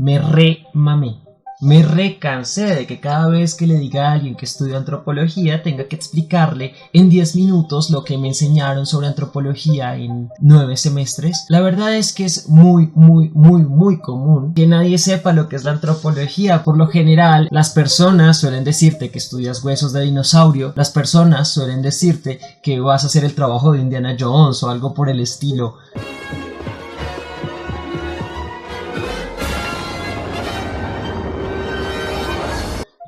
Me cansé de que cada vez que le diga a alguien que estudia antropología tenga que explicarle en 10 minutos lo que me enseñaron sobre antropología en 9 semestres. La verdad es que es muy común que nadie sepa lo que es la antropología. Por lo general, las personas suelen decirte que estudias huesos de dinosaurio, las personas suelen decirte que vas a hacer el trabajo de Indiana Jones o algo por el estilo.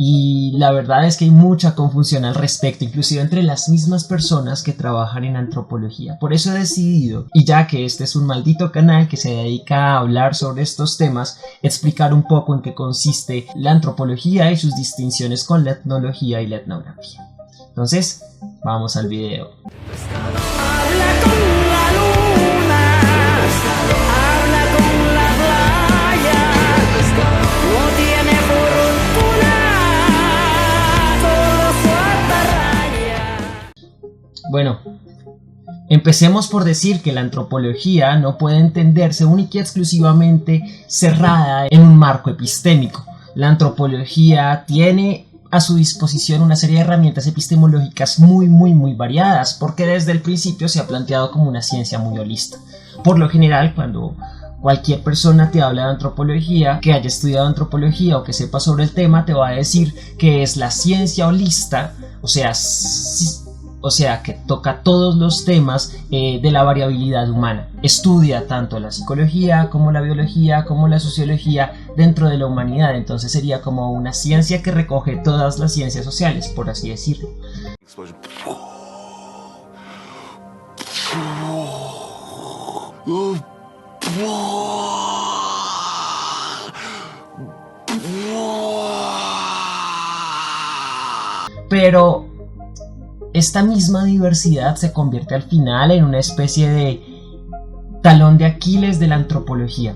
Y la verdad es que hay mucha confusión al respecto, inclusive entre las mismas personas que trabajan en antropología. Por eso he decidido, y ya que este es un maldito canal que se dedica a hablar sobre estos temas, explicar un poco en qué consiste la antropología y sus distinciones con la etnología y la etnografía. Entonces, vamos al video. Bueno, empecemos por decir que la antropología no puede entenderse única y exclusivamente cerrada en un marco epistémico. La antropología tiene a su disposición una serie de herramientas epistemológicas muy variadas, porque desde el principio se ha planteado como una ciencia muy holista. Por lo general, cuando cualquier persona te habla de antropología, que haya estudiado antropología o que sepa sobre el tema, te va a decir que es la ciencia holista, o sea, que toca todos los temas de la variabilidad humana. Estudia tanto la psicología como la biología como la sociología dentro de la humanidad. Entonces sería como una ciencia que recoge todas las ciencias sociales, por así decirlo. Pero esta misma diversidad se convierte al final en una especie de talón de Aquiles de la antropología.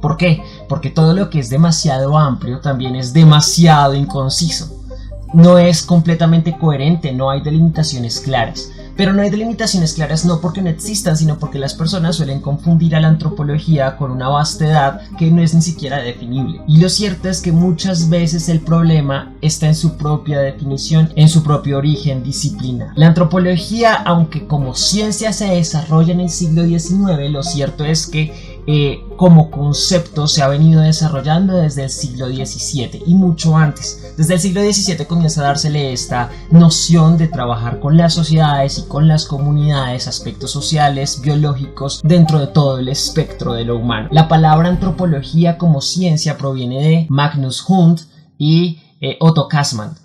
¿Por qué? Porque todo lo que es demasiado amplio también es demasiado inconciso. No es completamente coherente, no hay delimitaciones claras. Pero no hay delimitaciones claras no porque no existan, sino porque las personas suelen confundir a la antropología con una vastedad que no es ni siquiera definible. Y lo cierto es que muchas veces el problema está en su propia definición, en su propio origen, disciplina. La antropología, aunque como ciencia se desarrolla en el siglo XIX, lo cierto es que como concepto se ha venido desarrollando desde el siglo XVII y mucho antes. Desde el siglo XVII comienza a dársele esta noción de trabajar con las sociedades y con las comunidades, aspectos sociales, biológicos, dentro de todo el espectro de lo humano. La palabra antropología como ciencia proviene de Magnus Hund y Otto Kässmann.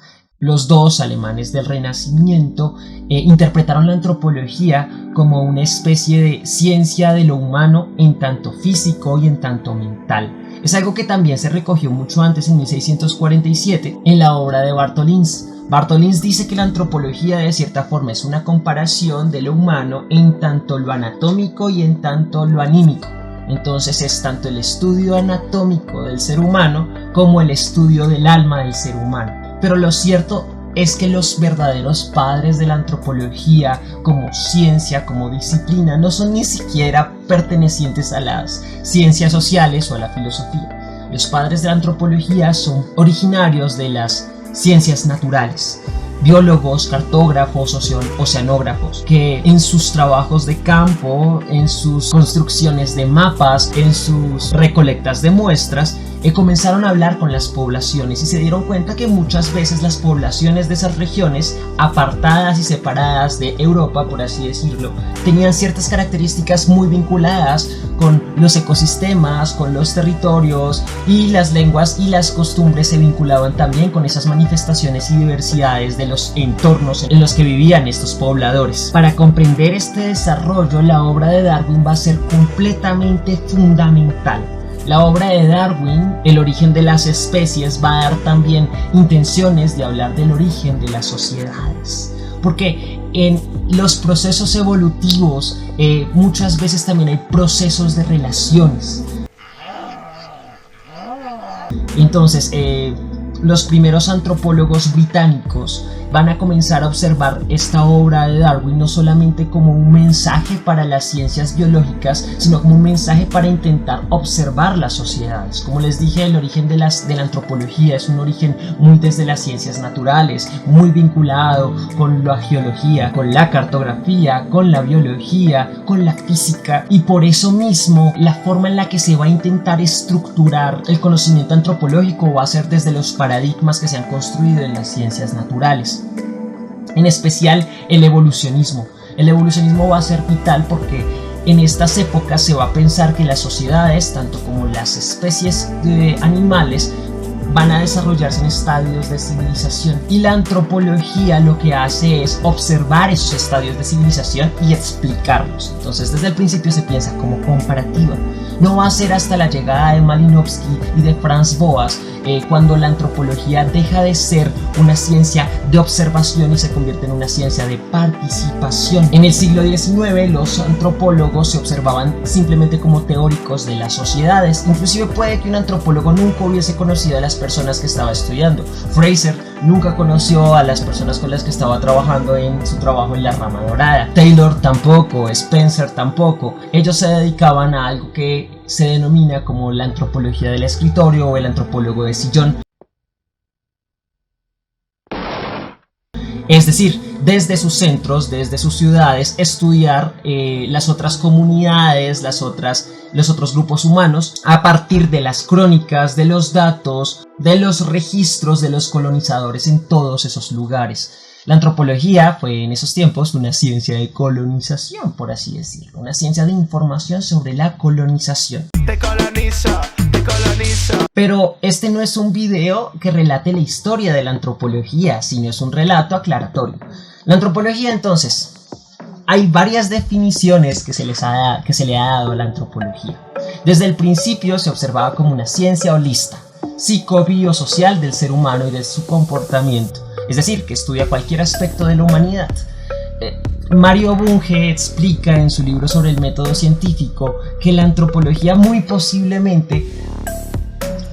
Los dos alemanes del Renacimiento interpretaron la antropología como una especie de ciencia de lo humano en tanto físico y en tanto mental. Es algo que también se recogió mucho antes, en 1647, en la obra de Bartholins. Bartholins dice que la antropología de cierta forma es una comparación de lo humano en tanto lo anatómico y en tanto lo anímico. Entonces es tanto el estudio anatómico del ser humano como el estudio del alma del ser humano. Pero lo cierto es que los verdaderos padres de la antropología como ciencia, como disciplina, no son ni siquiera pertenecientes a las ciencias sociales o a la filosofía. Los padres de la antropología son originarios de las ciencias naturales. Biólogos, cartógrafos, oceanógrafos, que en sus trabajos de campo, en sus construcciones de mapas, en sus recolectas de muestras, comenzaron a hablar con las poblaciones y se dieron cuenta que muchas veces las poblaciones de esas regiones, apartadas y separadas de Europa, por así decirlo, tenían ciertas características muy vinculadas con los ecosistemas, con los territorios, y las lenguas y las costumbres se vinculaban también con esas manifestaciones y diversidades de los entornos en los que vivían estos pobladores. Para comprender este desarrollo, la obra de Darwin va a ser completamente fundamental. La obra de Darwin, El origen de las especies, va a dar también intenciones de hablar del origen de las sociedades. Porque en los procesos evolutivos muchas veces también hay procesos de relaciones. Entonces, los primeros antropólogos británicos van a comenzar a observar esta obra de Darwin no solamente como un mensaje para las ciencias biológicas, sino como un mensaje para intentar observar las sociedades. Como les dije, el origen de la antropología es un origen muy desde las ciencias naturales, muy vinculado con la geología, con la cartografía, con la biología, con la física, y por eso mismo la forma en la que se va a intentar estructurar el conocimiento antropológico va a ser desde los paradigmas que se han construido en las ciencias naturales, en especial el evolucionismo. El evolucionismo va a ser vital porque en estas épocas se va a pensar que las sociedades, tanto como las especies de animales, van a desarrollarse en estadios de civilización, y la antropología lo que hace es observar esos estadios de civilización y explicarlos. Entonces desde el principio se piensa como comparativa. No va a ser hasta la llegada de Malinowski y de Franz Boas cuando la antropología deja de ser una ciencia de observación y se convierte en una ciencia de participación. En el siglo XIX los antropólogos se observaban simplemente como teóricos de las sociedades. Inclusive puede que un antropólogo nunca hubiese conocido a las personas que estaba estudiando. Fraser nunca conoció a las personas con las que estaba trabajando en su trabajo en la rama dorada. Taylor tampoco, Spencer tampoco. Ellos se dedicaban a algo que se denomina como la antropología del escritorio o el antropólogo de sillón. Es decir, desde sus centros, desde sus ciudades, estudiar las otras comunidades, los otros grupos humanos, a partir de las crónicas, de los datos, de los registros de los colonizadores en todos esos lugares. La antropología fue en esos tiempos una ciencia de colonización, por así decirlo, una ciencia de información sobre la colonización. Te colonizo, te colonizo. Pero este no es un video que relate la historia de la antropología, sino es un relato aclaratorio. La antropología, entonces, hay varias definiciones que se le ha dado a la antropología. Desde el principio se observaba como una ciencia holista, psicobiosocial del ser humano y de su comportamiento. Es decir, que estudia cualquier aspecto de la humanidad. Mario Bunge explica en su libro sobre el método científico que la antropología muy posiblemente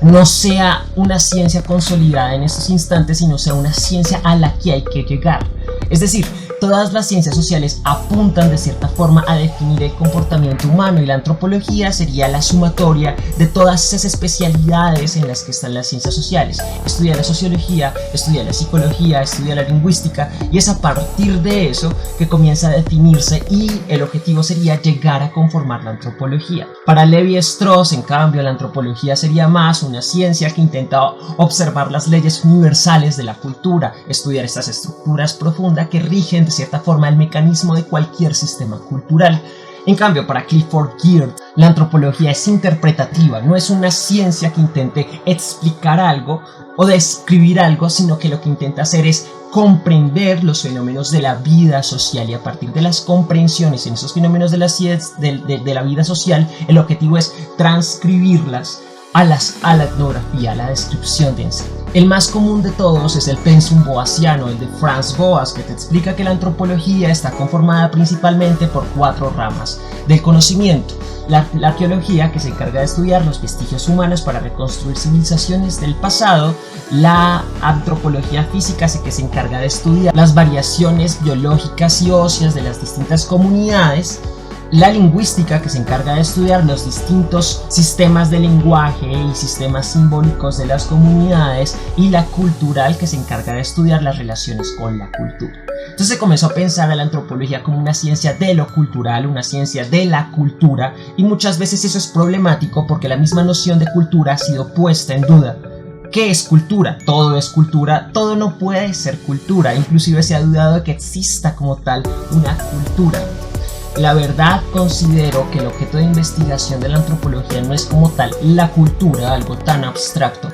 no sea una ciencia consolidada en estos instantes, sino sea una ciencia a la que hay que llegar. Es decir, todas las ciencias sociales apuntan de cierta forma a definir el comportamiento humano, y la antropología sería la sumatoria de todas esas especialidades en las que están las ciencias sociales. Estudia la sociología, estudia la psicología, estudia la lingüística, y es a partir de eso que comienza a definirse, y el objetivo sería llegar a conformar la antropología. Para Levi-Strauss, en cambio, la antropología sería más una ciencia que intenta observar las leyes universales de la cultura, estudiar estas estructuras profundas que rigen de cierta forma el mecanismo de cualquier sistema cultural. En cambio, para Clifford Geertz, la antropología es interpretativa, no es una ciencia que intente explicar algo o describir algo, sino que lo que intenta hacer es comprender los fenómenos de la vida social, y a partir de las comprensiones en esos fenómenos de la vida social, el objetivo es transcribirlas a la etnografía, a la descripción de sí. El más común de todos es el pensum boasiano, el de Franz Boas, que te explica que la antropología está conformada principalmente por 4 ramas del conocimiento. La arqueología, que se encarga de estudiar los vestigios humanos para reconstruir civilizaciones del pasado. La antropología física, que se encarga de estudiar las variaciones biológicas y óseas de las distintas comunidades. La lingüística, que se encarga de estudiar los distintos sistemas de lenguaje y sistemas simbólicos de las comunidades, y la cultural, que se encarga de estudiar las relaciones con la cultura. Entonces se comenzó a pensar a la antropología como una ciencia de lo cultural, una ciencia de la cultura, y muchas veces eso es problemático porque la misma noción de cultura ha sido puesta en duda. ¿Qué es cultura? Todo es cultura, todo no puede ser cultura, inclusive se ha dudado de que exista como tal una cultura. La verdad, considero que el objeto de investigación de la antropología no es como tal la cultura, algo tan abstracto,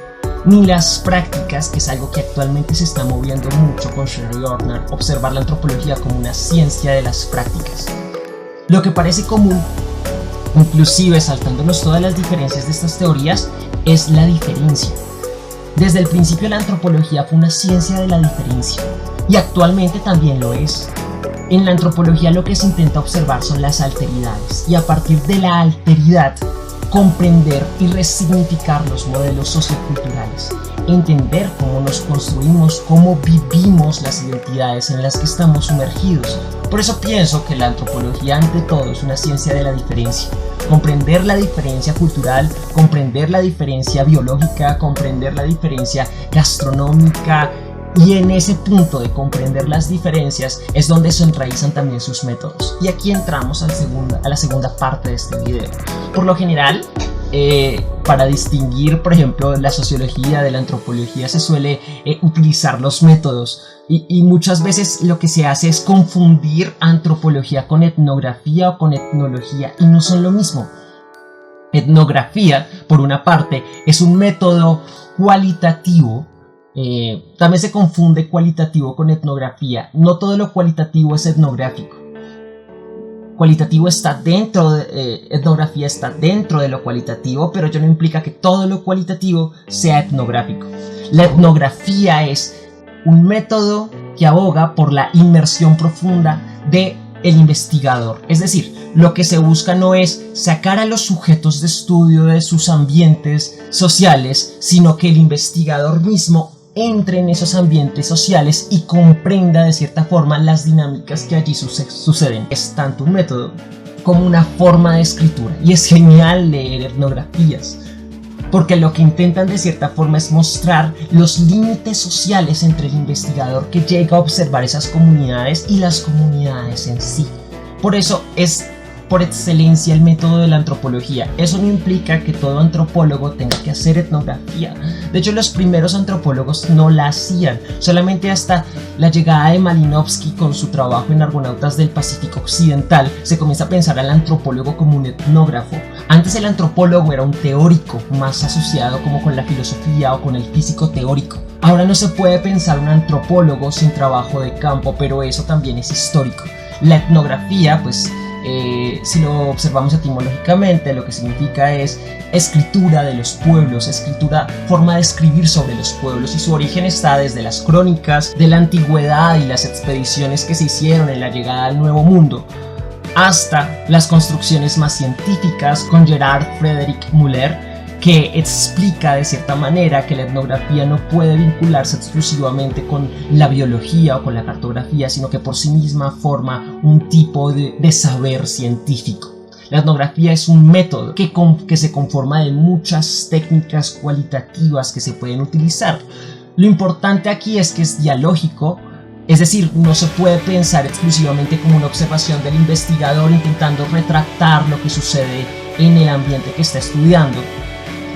ni las prácticas, que es algo que actualmente se está moviendo mucho con Sherry Ortner, observar la antropología como una ciencia de las prácticas. Lo que parece común, inclusive saltándonos todas las diferencias de estas teorías, es la diferencia. Desde el principio la antropología fue una ciencia de la diferencia, y actualmente también lo es. En la antropología lo que se intenta observar son las alteridades, y a partir de la alteridad comprender y resignificar los modelos socioculturales, entender cómo nos construimos, cómo vivimos las identidades en las que estamos sumergidos. Por eso pienso que la antropología ante todo es una ciencia de la diferencia. Comprender la diferencia cultural, comprender la diferencia biológica, comprender la diferencia gastronómica, y en ese punto de comprender las diferencias es donde se enraizan también sus métodos. Y aquí entramos a la segunda parte de este video. Por lo general, para distinguir, por ejemplo, la sociología de la antropología se suele utilizar los métodos. Y muchas veces lo que se hace es confundir antropología con etnografía o con etnología, y no son lo mismo. Etnografía, por una parte, es un método cualitativo. También se confunde cualitativo con etnografía. No todo lo cualitativo es etnográfico. Cualitativo está dentro de etnografía, está dentro de lo cualitativo, pero ello no implica que todo lo cualitativo sea etnográfico. La etnografía es un método que aboga por la inmersión profunda del investigador. Es decir, lo que se busca no es sacar a los sujetos de estudio de sus ambientes sociales, sino que el investigador mismo entre en esos ambientes sociales y comprenda de cierta forma las dinámicas que allí suceden. Es tanto un método como una forma de escritura, y es genial leer etnografías, porque lo que intentan de cierta forma es mostrar los límites sociales entre el investigador que llega a observar esas comunidades y las comunidades en sí. Por eso es por excelencia el método de la antropología. Eso no implica que todo antropólogo tenga que hacer etnografía. De hecho, los primeros antropólogos no la hacían. Solamente hasta la llegada de Malinowski con su trabajo en Argonautas del Pacífico Occidental se comienza a pensar al antropólogo como un etnógrafo. Antes el antropólogo era un teórico, más asociado como con la filosofía o con el físico teórico. Ahora no se puede pensar un antropólogo sin trabajo de campo, pero eso también es histórico. La etnografía, pues, si lo observamos etimológicamente, lo que significa es escritura de los pueblos, forma de escribir sobre los pueblos, y su origen está desde las crónicas de la antigüedad y las expediciones que se hicieron en la llegada al Nuevo Mundo, hasta las construcciones más científicas con Gerard Frederick Müller, que explica de cierta manera que la etnografía no puede vincularse exclusivamente con la biología o con la cartografía, sino que por sí misma forma un tipo de saber científico. La etnografía es un método que se conforma de muchas técnicas cualitativas que se pueden utilizar. Lo importante aquí es que es dialógico, es decir, no se puede pensar exclusivamente como una observación del investigador intentando retratar lo que sucede en el ambiente que está estudiando,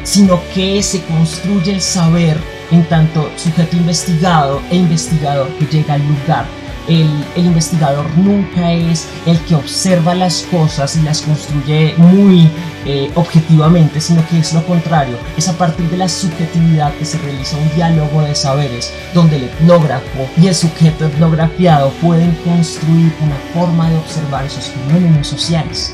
sino que se construye el saber en tanto sujeto investigado e investigador que llega al lugar. El investigador nunca es el que observa las cosas y las construye muy objetivamente, sino que es lo contrario. Es a partir de la subjetividad que se realiza un diálogo de saberes, donde el etnógrafo y el sujeto etnografiado pueden construir una forma de observar esos fenómenos sociales,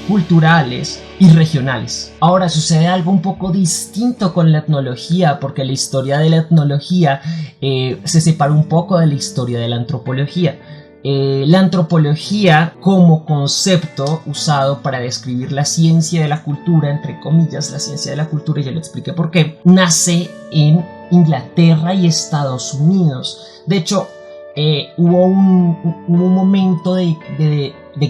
culturales y regionales. Ahora sucede algo un poco distinto con la etnología, porque la historia de la etnología se separa un poco de la historia de la antropología. La antropología como concepto usado para describir la ciencia de la cultura, entre comillas, la ciencia de la cultura, y ya lo expliqué por qué, nace en Inglaterra y Estados Unidos. De hecho, hubo un momento de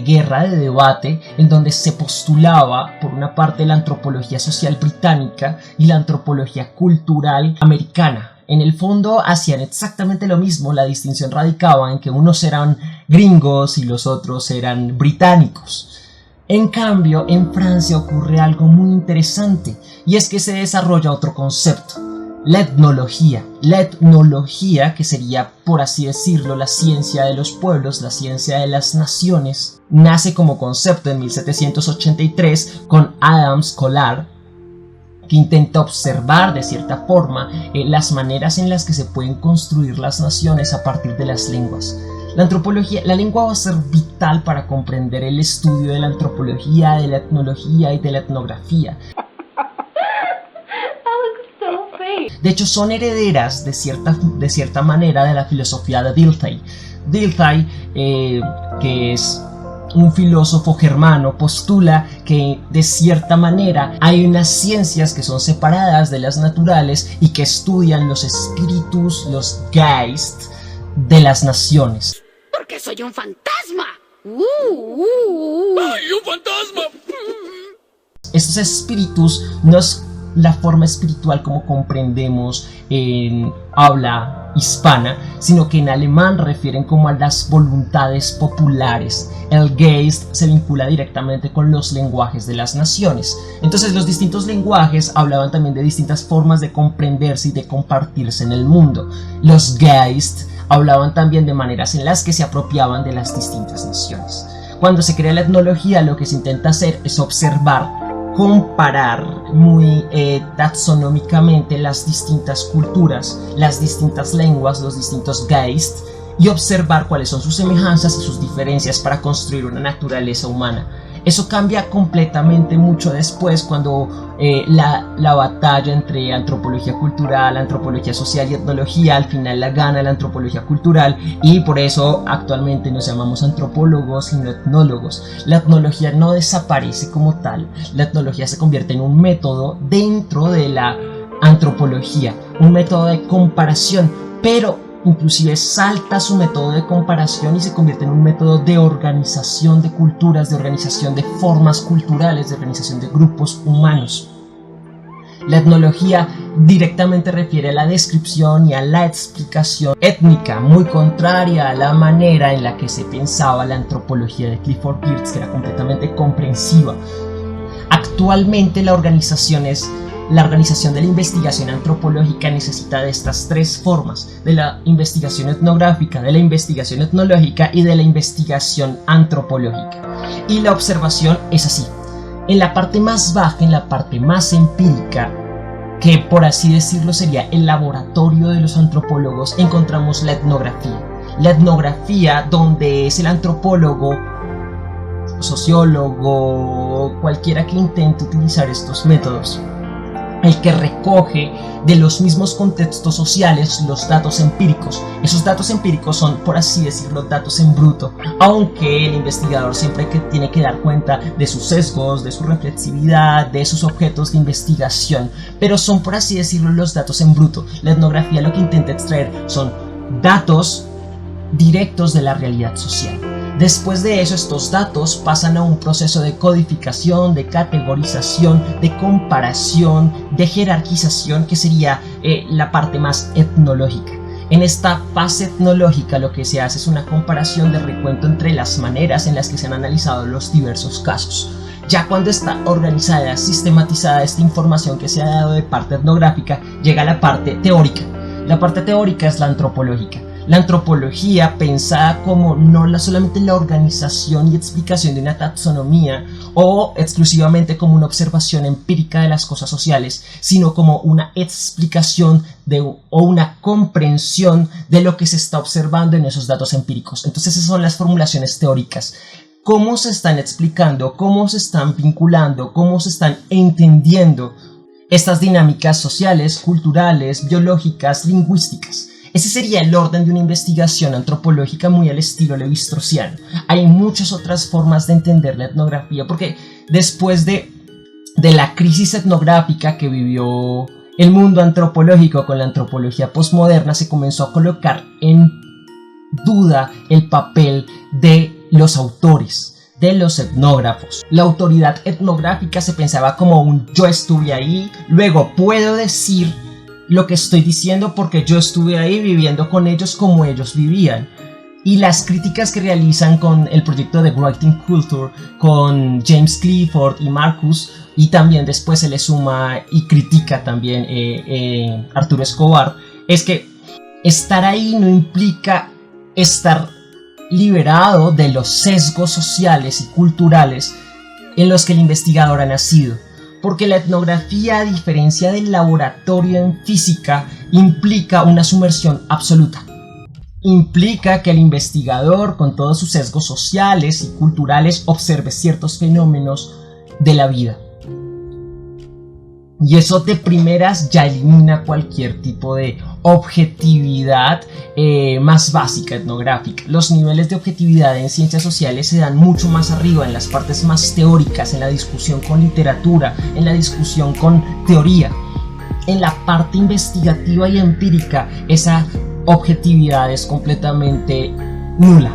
guerra, de debate, en donde se postulaba por una parte la antropología social británica y la antropología cultural americana. En el fondo hacían exactamente lo mismo, la distinción radicaba en que unos eran gringos y los otros eran británicos. En cambio, en Francia ocurre algo muy interesante, y es que se desarrolla otro concepto: la etnología. La etnología, que sería, por así decirlo, la ciencia de los pueblos, la ciencia de las naciones, nace como concepto en 1783 con Adams Collar, que intenta observar de cierta forma las maneras en las que se pueden construir las naciones a partir de las lenguas. La lengua va a ser vital para comprender el estudio de la antropología, de la etnología y de la etnografía. De hecho, son herederas de cierta manera de la filosofía de Dilthey. Dilthey, que es un filósofo germano, postula que de cierta manera hay unas ciencias que son separadas de las naturales y que estudian los espíritus, los Geist de las naciones. Porque soy un fantasma. ¡Ay, un fantasma! Estos espíritus no es la forma espiritual como comprendemos en habla hispana, sino que en alemán refieren como a las voluntades populares. El Geist se vincula directamente con los lenguajes de las naciones. Entonces los distintos lenguajes hablaban también de distintas formas de comprenderse y de compartirse en el mundo. Los Geist hablaban también de maneras en las que se apropiaban de las distintas naciones. Cuando se crea la etnología, lo que se intenta hacer es observar, comparar muy taxonómicamente las distintas culturas, las distintas lenguas, los distintos Geist, y observar cuáles son sus semejanzas y sus diferencias para construir una naturaleza humana. Eso cambia completamente mucho después cuando la batalla entre antropología cultural, antropología social y etnología al final la gana la antropología cultural, y por eso actualmente nos llamamos antropólogos sino etnólogos. La etnología no desaparece como tal, la etnología se convierte en un método dentro de la antropología, un método de comparación, pero inclusive salta su método de comparación y se convierte en un método de organización de culturas, de organización de formas culturales, de organización de grupos humanos. La etnología directamente refiere a la descripción y a la explicación étnica, muy contraria a la manera en la que se pensaba la antropología de Clifford Geertz, que era completamente comprensiva. Actualmente la organización de la investigación antropológica necesita de estas tres formas: de la investigación etnográfica, de la investigación etnológica y de la investigación antropológica. Y la observación es así. En la parte más baja, en la parte más empírica, que por así decirlo sería el laboratorio de los antropólogos, encontramos la etnografía. La etnografía, donde es el antropólogo, sociólogo, cualquiera que intente utilizar estos métodos, el que recoge de los mismos contextos sociales los datos empíricos. Esos datos empíricos son, por así decirlo, datos en bruto, aunque el investigador siempre tiene que dar cuenta de sus sesgos, de su reflexividad, de sus objetos de investigación, pero son, por así decirlo, los datos en bruto. La etnografía lo que intenta extraer son datos directos de la realidad social. Después de eso, estos datos pasan a un proceso de codificación, de categorización, de comparación, de jerarquización, que sería la parte más etnológica. En esta fase etnológica lo que se hace es una comparación de recuento entre las maneras en las que se han analizado los diversos casos. Ya cuando está organizada, sistematizada esta información que se ha dado de parte etnográfica, llega la parte teórica. La parte teórica es la antropológica. La antropología, pensada como no solamente la organización y explicación de una taxonomía o exclusivamente como una observación empírica de las cosas sociales, sino como una explicación o una comprensión de lo que se está observando en esos datos empíricos. Entonces esas son las formulaciones teóricas. Cómo se están explicando, cómo se están vinculando, cómo se están entendiendo estas dinámicas sociales, culturales, biológicas, lingüísticas. Ese sería el orden de una investigación antropológica muy al estilo levi-straussiano. Hay muchas otras formas de entender la etnografía, porque después de la crisis etnográfica que vivió el mundo antropológico con la antropología posmoderna, se comenzó a colocar en duda el papel de los autores, de los etnógrafos. La autoridad etnográfica se pensaba como un yo estuve ahí, luego puedo decir lo que estoy diciendo porque yo estuve ahí viviendo con ellos como ellos vivían. Y las críticas que realizan con el proyecto de Writing Culture, con James Clifford y Marcus, y también después se le suma y critica también Arturo Escobar, es que estar ahí no implica estar liberado de los sesgos sociales y culturales en los que el investigador ha nacido. Porque la etnografía, a diferencia del laboratorio en física, implica una sumersión absoluta. Implica que el investigador, con todos sus sesgos sociales y culturales, observe ciertos fenómenos de la vida. Y eso de primeras ya elimina cualquier tipo de objetividad más básica, etnográfica. Los niveles de objetividad en ciencias sociales se dan mucho más arriba, en las partes más teóricas, en la discusión con literatura, en la discusión con teoría. En la parte investigativa y empírica, esa objetividad es completamente nula.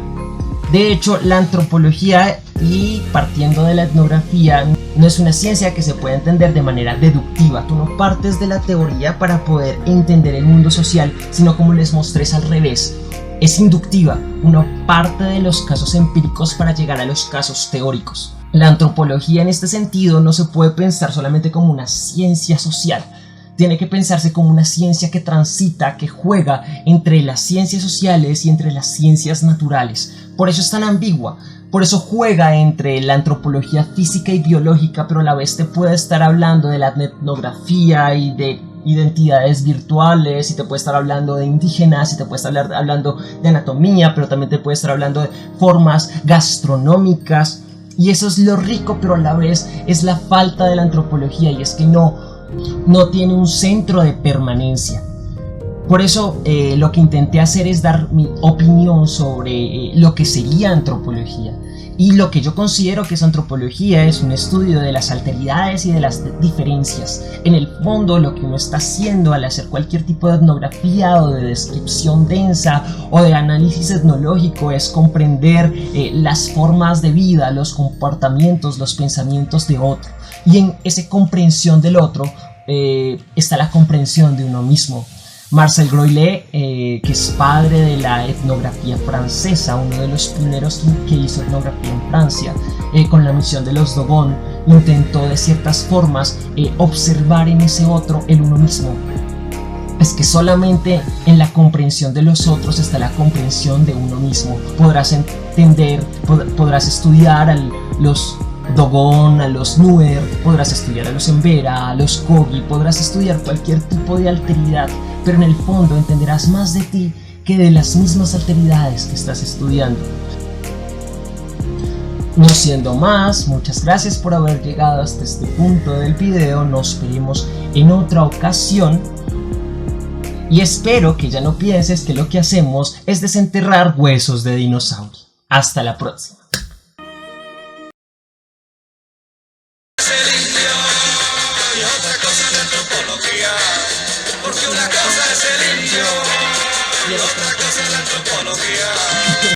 De hecho, la antropología, y partiendo de la etnografía, no es una ciencia que se pueda entender de manera deductiva. Tú no partes de la teoría para poder entender el mundo social, sino, como les mostré, es al revés. Es inductiva. Uno parte de los casos empíricos para llegar a los casos teóricos. La antropología, en este sentido, no se puede pensar solamente como una ciencia social. Tiene que pensarse como una ciencia que transita, que juega entre las ciencias sociales y entre las ciencias naturales. Por eso es tan ambigua. Por eso juega entre la antropología física y biológica, pero a la vez te puede estar hablando de la etnografía y de identidades virtuales, y te puede estar hablando de indígenas, y te puede estar hablando de anatomía, pero también te puede estar hablando de formas gastronómicas. Y eso es lo rico, pero a la vez es la falta de la antropología, y es que no tiene un centro de permanencia. Por eso lo que intenté hacer es dar mi opinión sobre lo que sería antropología. Y lo que yo considero que es antropología es un estudio de las alteridades y de las diferencias. En el fondo, lo que uno está haciendo al hacer cualquier tipo de etnografía o de descripción densa o de análisis etnológico es comprender las formas de vida, los comportamientos, los pensamientos de otro. Y en esa comprensión del otro está la comprensión de uno mismo. Marcel Groillet, que es padre de la etnografía francesa, uno de los pioneros que hizo etnografía en Francia, con la misión de los Dogon, intentó de ciertas formas observar en ese otro el uno mismo. Es que solamente en la comprensión de los otros está la comprensión de uno mismo. Podrás entender, podrás estudiar a los Dogon, a los Nuer, podrás estudiar a los Embera, a los Kogi, podrás estudiar cualquier tipo de alteridad, pero en el fondo entenderás más de ti que de las mismas alteridades que estás estudiando. No siendo más, muchas gracias por haber llegado hasta este punto del video. Nos veremos en otra ocasión y espero que ya no pienses que lo que hacemos es desenterrar huesos de dinosaurio. Hasta la próxima. Porque una cosa es el indio y otra cosa es la antropología.